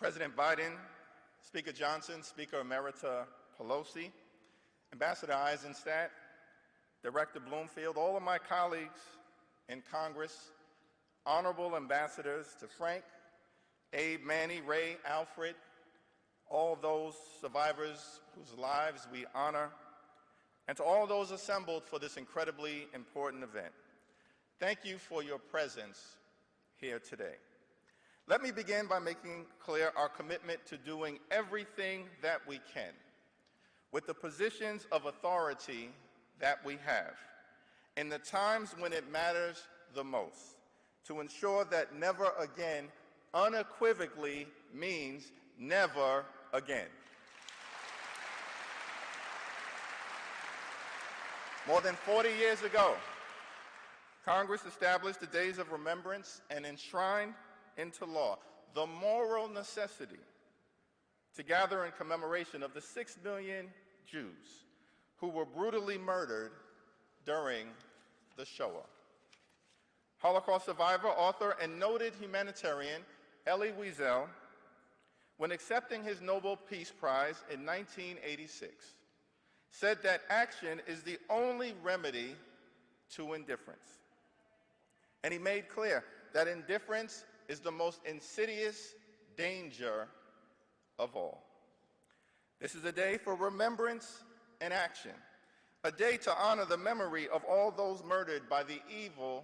President Biden, Speaker Johnson, Speaker Emerita Pelosi, Ambassador Eisenstadt, Director Bloomfield, all of my colleagues in Congress, honorable ambassadors to Frank, Abe, Manny, Ray, Alfred, all those survivors whose lives we honor, and to all those assembled for this incredibly important event. Thank you for your presence here today. Let me begin by making clear our commitment to doing everything that we can with the positions of authority that we have in the times when it matters the most to ensure that never again unequivocally means never again. More than 40 years ago, Congress established the Days of Remembrance and enshrined into law the moral necessity to gather in commemoration of the 6 million Jews who were brutally murdered during the Shoah. Holocaust survivor, author, and noted humanitarian Elie Wiesel, when accepting his Nobel Peace Prize in 1986, said that action is the only remedy to indifference. And he made clear that indifference is the most insidious danger of all. This is a day for remembrance and action, a day to honor the memory of all those murdered by the evil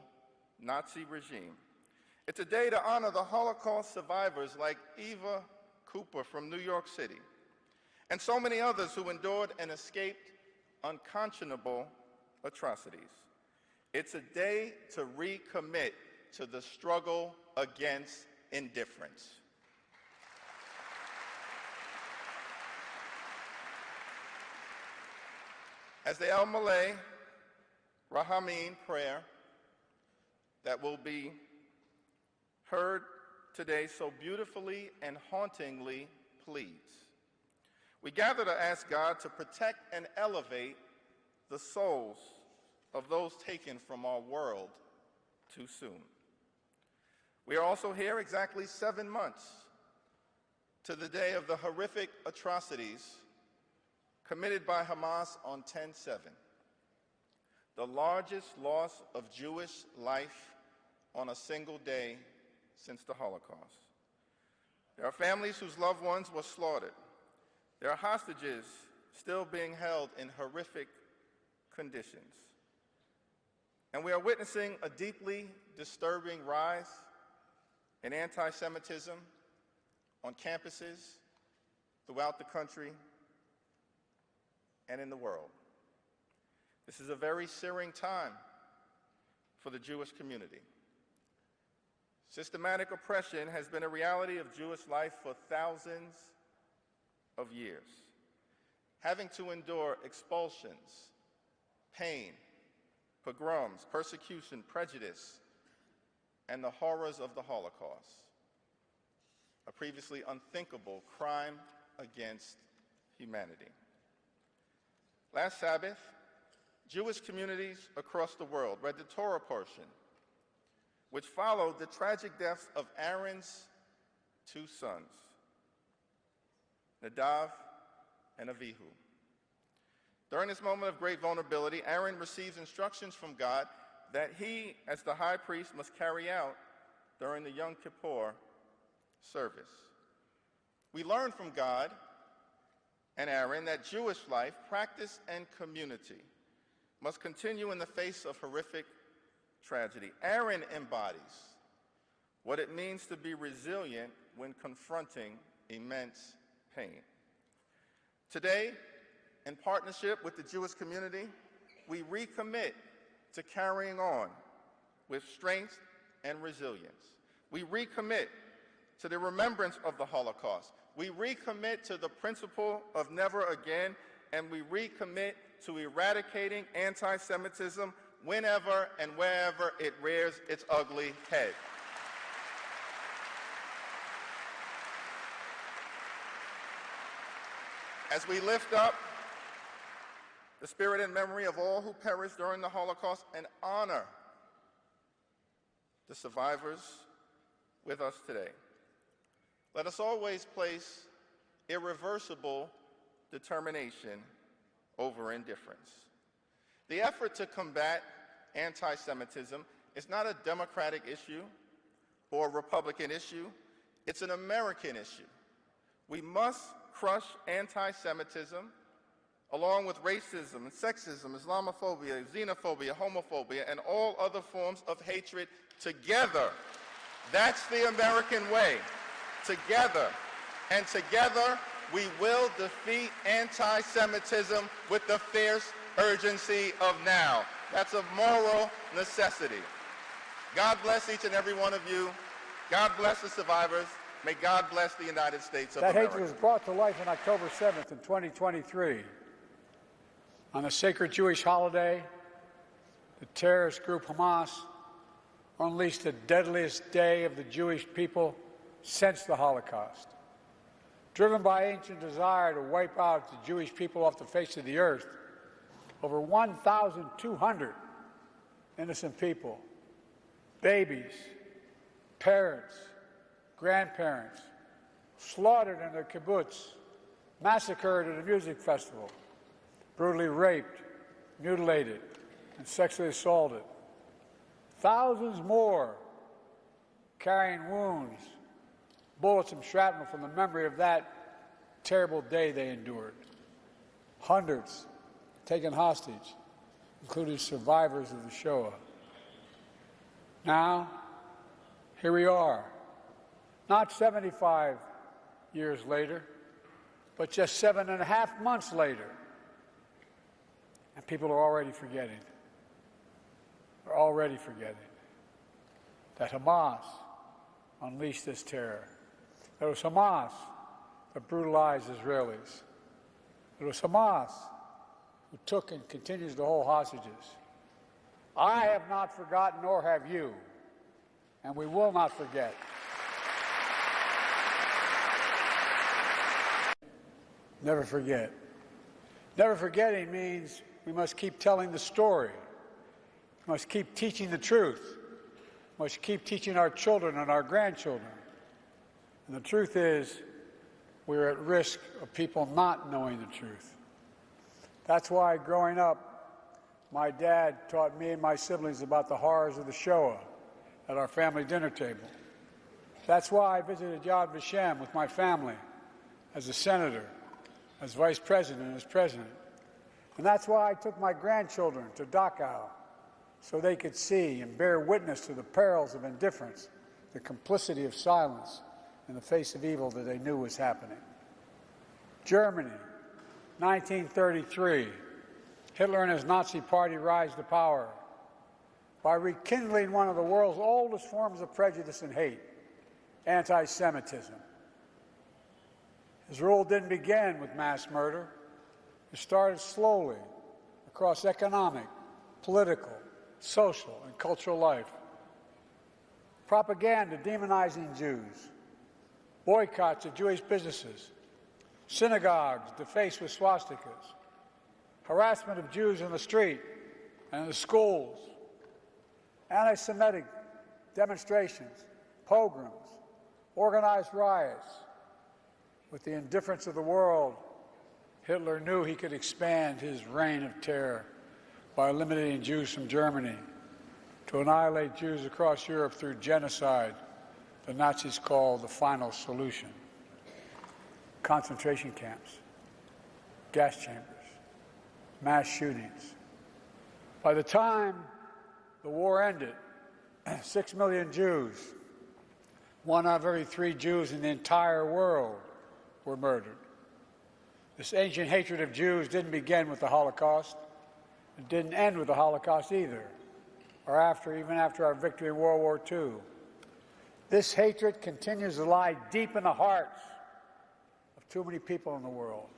Nazi regime. It's a day to honor the Holocaust survivors like Eva Cooper from New York City, and so many others who endured and escaped unconscionable atrocities. It's a day to recommit to the struggle against indifference. As the El Malay Rahameen prayer that will be heard today so beautifully and hauntingly pleads, we gather to ask God to protect and elevate the souls of those taken from our world too soon. We are also here exactly 7 months to the day of the horrific atrocities committed by Hamas on 10/7, the largest loss of Jewish life on a single day since the Holocaust. There are families whose loved ones were slaughtered. There are hostages still being held in horrific conditions. And we are witnessing a deeply disturbing rise in anti-Semitism on campuses throughout the country and in the world. This is a very searing time for the Jewish community. Systematic oppression has been a reality of Jewish life for thousands of years, having to endure expulsions, pain, pogroms, persecution, prejudice, and the horrors of the Holocaust, a previously unthinkable crime against humanity. Last Sabbath, Jewish communities across the world read the Torah portion, which followed the tragic deaths of Aaron's 2 sons, Nadav and Avihu. During this moment of great vulnerability, Aaron receives instructions from God that he, as the high priest, must carry out during the Yom Kippur service. We learn from God and Aaron that Jewish life, practice, and community must continue in the face of horrific tragedy. Aaron embodies what it means to be resilient when confronting immense pain. Today, in partnership with the Jewish community, we recommit to carrying on with strength and resilience. We recommit to the remembrance of the Holocaust. We recommit to the principle of never again, and we recommit to eradicating anti-Semitism whenever and wherever it rears its ugly head. As we lift up the spirit and memory of all who perished during the Holocaust and honor the survivors with us today, Let us always place irreversible determination over indifference. The effort to combat anti-Semitism is not a Democratic issue or a Republican issue. It's an American issue. We must crush anti-Semitism along with racism and sexism, Islamophobia, xenophobia, homophobia, and all other forms of hatred together. That's the American way. Together. And together, we will defeat anti-Semitism with the fierce urgency of now. That's a moral necessity. God bless each and every one of you. God bless the survivors. May God bless the United States of America. That hatred was brought to life on October 7th in 2023. On the sacred Jewish holiday, the terrorist group Hamas unleashed the deadliest day of the Jewish people since the Holocaust. Driven by ancient desire to wipe out the Jewish people off the face of the earth, over 1,200 innocent people, babies, parents, grandparents, slaughtered in their kibbutz, massacred at a music festival, brutally raped, mutilated, and sexually assaulted. Thousands more carrying wounds, bullets and shrapnel from the memory of that terrible day they endured. Hundreds taken hostage, including survivors of the Shoah. Now, here we are, not 75 years later, but just 7.5 months later, and people are already forgetting. They're already forgetting that Hamas unleashed this terror. It was Hamas that brutalized Israelis. It was Hamas who took and continues to hold hostages. I have not forgotten, nor have you, and we will not forget. Never forget. Never forgetting means we must keep telling the story. We must keep teaching the truth. We must keep teaching our children and our grandchildren. And the truth is, we're at risk of people not knowing the truth. That's why, growing up, my dad taught me and my siblings about the horrors of the Shoah at our family dinner table. That's why I visited Yad Vashem with my family as a senator, as vice president, and as president. And that's why I took my grandchildren to Dachau, so they could see and bear witness to the perils of indifference, the complicity of silence in the face of evil that they knew was happening. Germany, 1933. Hitler and his Nazi party rise to power by rekindling one of the world's oldest forms of prejudice and hate, anti-Semitism. His rule didn't begin with mass murder. It started slowly across economic, political, social, and cultural life. Propaganda demonizing Jews, boycotts of Jewish businesses, synagogues defaced with swastikas, harassment of Jews in the street and in the schools, anti-Semitic demonstrations, pogroms, organized riots. With the indifference of the world, Hitler knew he could expand his reign of terror by eliminating Jews from Germany, to annihilate Jews across Europe through genocide the Nazis called the final solution. Concentration camps, gas chambers, mass shootings. By the time the war ended, 6 million Jews, 1 out of every 3 Jews in the entire world, were murdered. This ancient hatred of Jews didn't begin with the Holocaust. It didn't end with the Holocaust either, or even after our victory in World War II. This hatred continues to lie deep in the hearts of too many people in the world.